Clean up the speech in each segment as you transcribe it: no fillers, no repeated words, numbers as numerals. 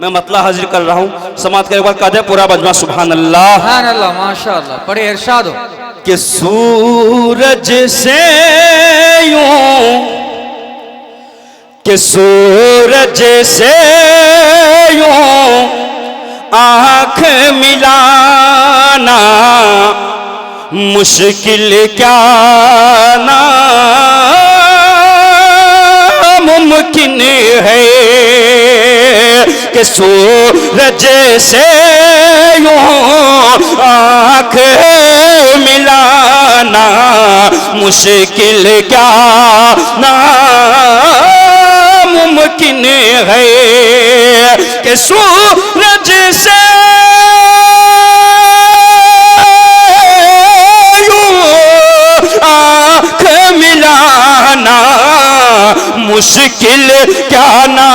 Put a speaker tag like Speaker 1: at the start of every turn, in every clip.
Speaker 1: मैं मतला हाजिर कर रहा हूँ। समात के बाद कहते पूरा बजमा सुभान अल्लाह
Speaker 2: माशाअल्लाह। पढ़े इरशाद हो
Speaker 1: कि सूरज से यूं कि सूरज से यूं आँख मिलाना मुश्किल क्या ना मुमकिन है कि सूरज से यूं आँख मिलाना मुश्किल क्या ना मुमकिन है कि सूरज से मुश्किल क्या ना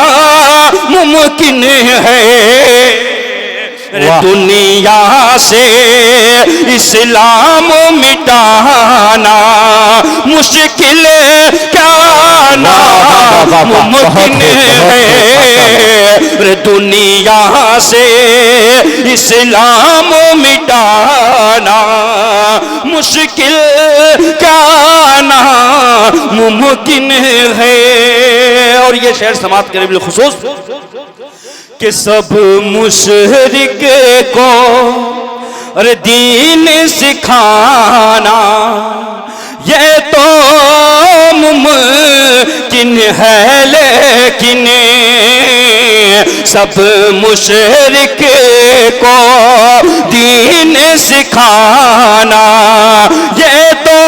Speaker 1: मुमकिन है। दुनिया से इस्लाम मिटाना मुश्किल क्या ना मुमकिन है। दुनिया से इस्लाम मिटाना मुश्किल क्या ना मुमकिन है। और ये शेर समात के बिल खुसूस कि सब मुशरिक को अरे दीन सिखाना ये तो मुमकिन है, लेकिन सब मुशरिक को दीन सिखाना ये तो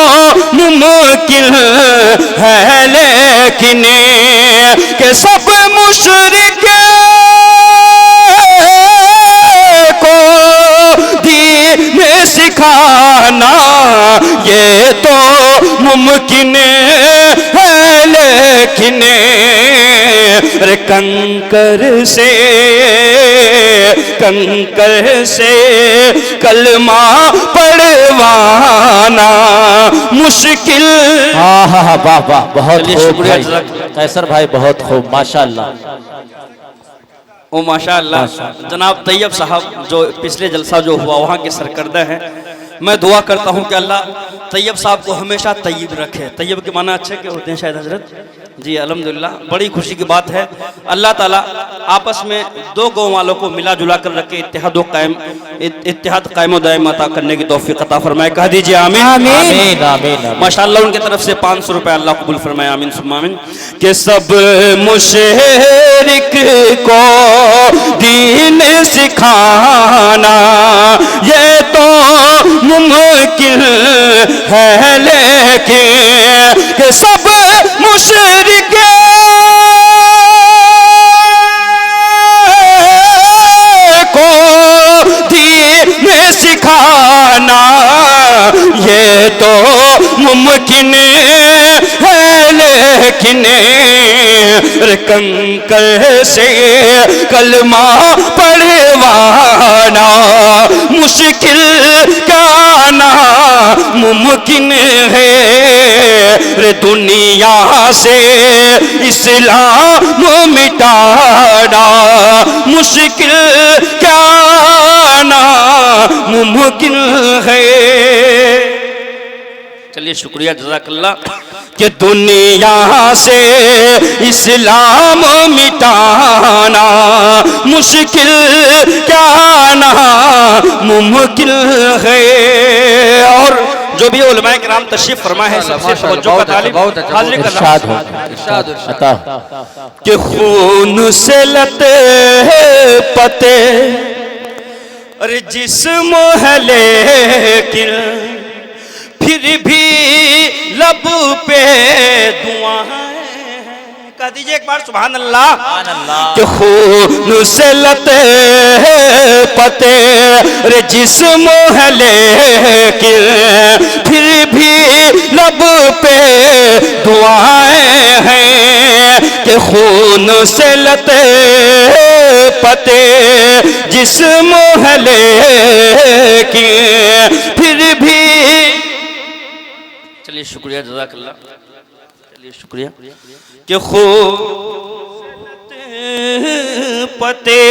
Speaker 1: मुमकिन है, लेकिन कि सब मुशरिक को दीन सिखाना ये तो मुमकिन है, लेकिन कंकर से कलमा पढ़वाना मुश्किल।
Speaker 3: हाँ हाँ हाँ, वाह वाह, बहुत खूब भाई कैसर भाई, बहुत खूब माशाअल्लाह।
Speaker 1: ओ माशाअल्लाह। जनाब तैयब साहब जो पिछले जलसा जो हुआ वहाँ के सरकर्दा हैं, मैं दुआ करता हूँ कि अल्लाह तैयब साहब को हमेशा तैयब रखे। तैयब के माना अच्छे के होते हैं शायद हजरत जी, अल्हम्दुलिल्लाह बड़ी खुशी की बात है। अल्लाह ताला आपस में दो गाँव वालों को मिला जुला कर रखे, इत्तेहाद कायम दायम अता करने की तौफीक अता फरमाए। कह दीजिए आमीन
Speaker 3: आमीन आमीन।
Speaker 1: माशाअल्लाह। उनकी तरफ से 500 रुपये अल्लाह कबूल फरमाए, आमीन सुम्मा आमीन। कि सब मुशरिक को दीन सिखाना ये तो मुमकिन है, लेकिन कि सब मुशरिक को दीन सिखाना ये तो मुमकिन है, लेकिन कंकर से कलमा पढ़वाना मुश्किल क्या ना मुमकिन है। दुनिया से इस्लाम मिटाना मुश्किल क्या ना मुमकिन है। चलिए शुक्रिया जज़ाकल्लाह। कि दुनिया से इस्लाम मिटाना मुश्किल क्या ना मुमकिन है। और जो भी उलमाए किराम तशरीफ फरमा है सबसे तवज्जो का तालिब हाजिर कर रहा हूं कि खून से लते पते अरे जिस्म है, लेकिन फिर भी लब पे दुआ है। कह दीजिए एक बार सुभान अल्लाह। कि खून से लते पते रे जिस्म है, लेकिन फिर भी लब पे दुआएं हैं। कि खून से लते पते जिस्म है, लेकिन फिर भी। चलिए शुक्रिया जज़ाकल्लाह। चलिए शुक्रिया। कि खूब पते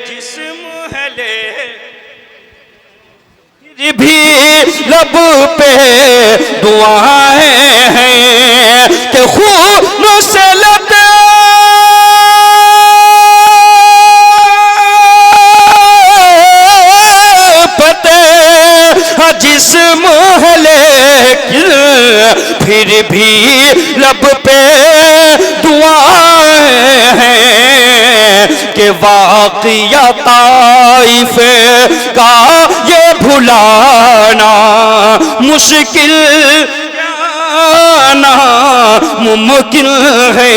Speaker 1: जिस्म है ले फिर भी लब पे दुआएं हैं कि खून से लते जिस्म है लेकिन फिर भी लब पे दुआएं हैं कि वाक़िया ताइफ का ये भुलाना मुश्किल ना मुमकिन है।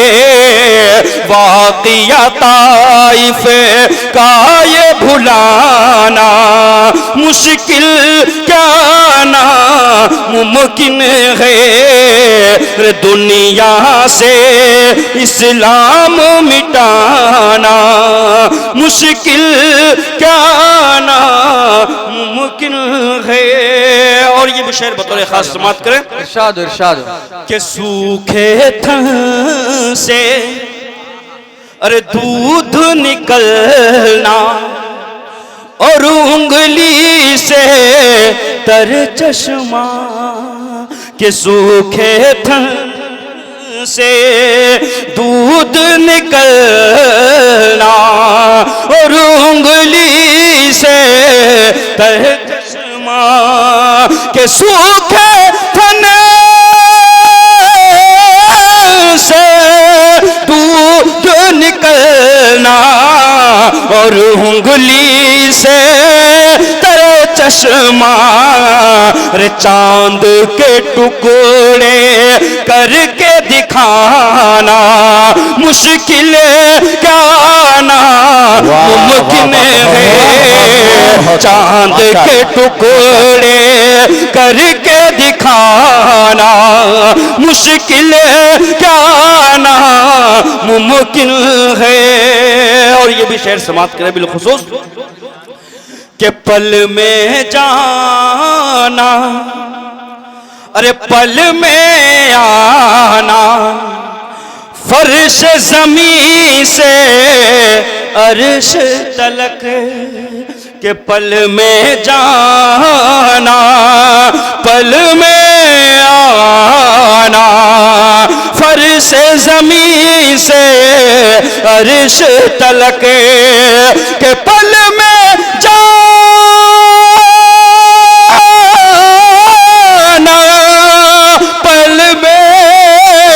Speaker 1: वाक़िया ताइफ का ये भुलाना मुश्किल क्या ना मुमकिन है। दुनिया से इस्लाम मिटाना मुश्किल क्या ना मुमकिन है। और ये भी शेर बतौर खास समाप्त करें।
Speaker 2: इरशाद इरशाद
Speaker 1: कि सूखे थन से अरे दूध निकलना और उंगली से तर चश्मा के सूखे थन से दूध निकलना और उंगली से तर चश्मा के सूखे थन से दूध निकलना और उंगली से तेरे चश्मा रे चांद के टुकड़े करके दिखाना मुश्किल क्या ना मुमकिन है। चांद के टुकड़े करके दिखाना मुश्किल क्या ना मुमकिन है। और ये भी शेर समाप्त करें बिलखुसूस के पल में जाना अरे पल में आना फर्श जमी से अर्श तलक के पल में जाना पल में आना फर्श जमी से अर्श तलक के पल में जाना पल में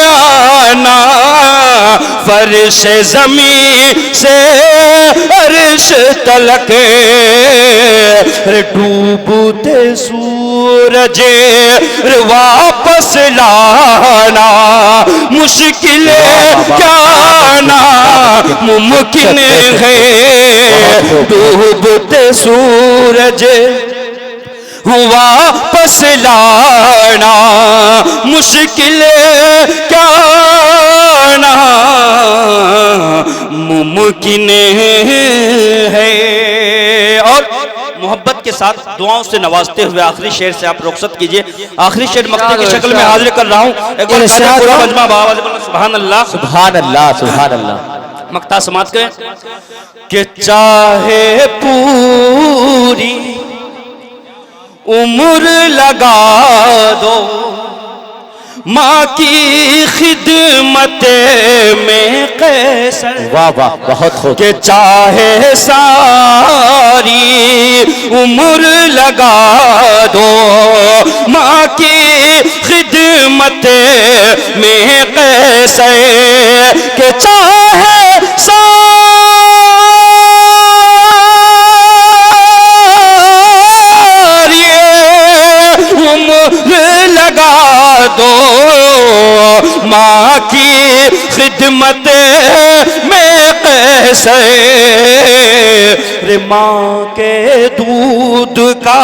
Speaker 1: आना फर्श जमी से अर्श तलक डूबते सूरज वापस लाना मुश्किल क्या ना मुमकिन है। डूबते सूरज वापस लाना मुश्किल क्या ना मुमकिन है। और मोहब्बत के साथ दुआओं से नवाजते हुए आखिरी शेर से आप रुखसत कीजिए। आखिरी शेर मक्ते की शक्ल में हाजिर कर रहा हूँ। एक बार पूरा मजमा बावाज़ बोलो सुभान अल्लाह
Speaker 3: सुभान अल्लाह सुभान अल्लाह।
Speaker 1: मक्ता समाप्त करें कि चाहे पूरी उम्र लगा दो माँ की खिदमत में कैसर।
Speaker 3: वाह वाह बहुत खूब।
Speaker 1: के चाहे सारी उम्र लगा दो माँ की खिदमत में कैसर के चाहे लगा दो माँ की खिदमत में कैसे रे माँ के दूध का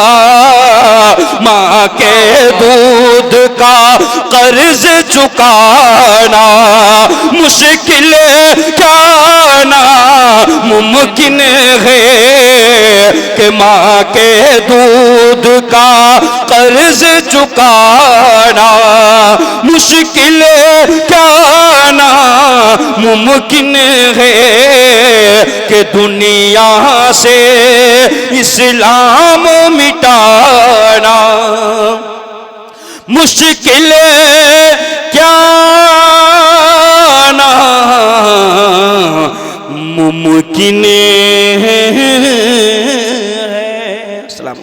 Speaker 1: माँ के दूध का कर्ज चुकाना मुश्किल क्या ना मुमकिन है कि माँ के दूध का कर्ज चुकाना मुश्किल क्या ना मुमकिन है कि दुनिया से इस्लाम मिटाना। मुश्किल क्या ना मुमकिन है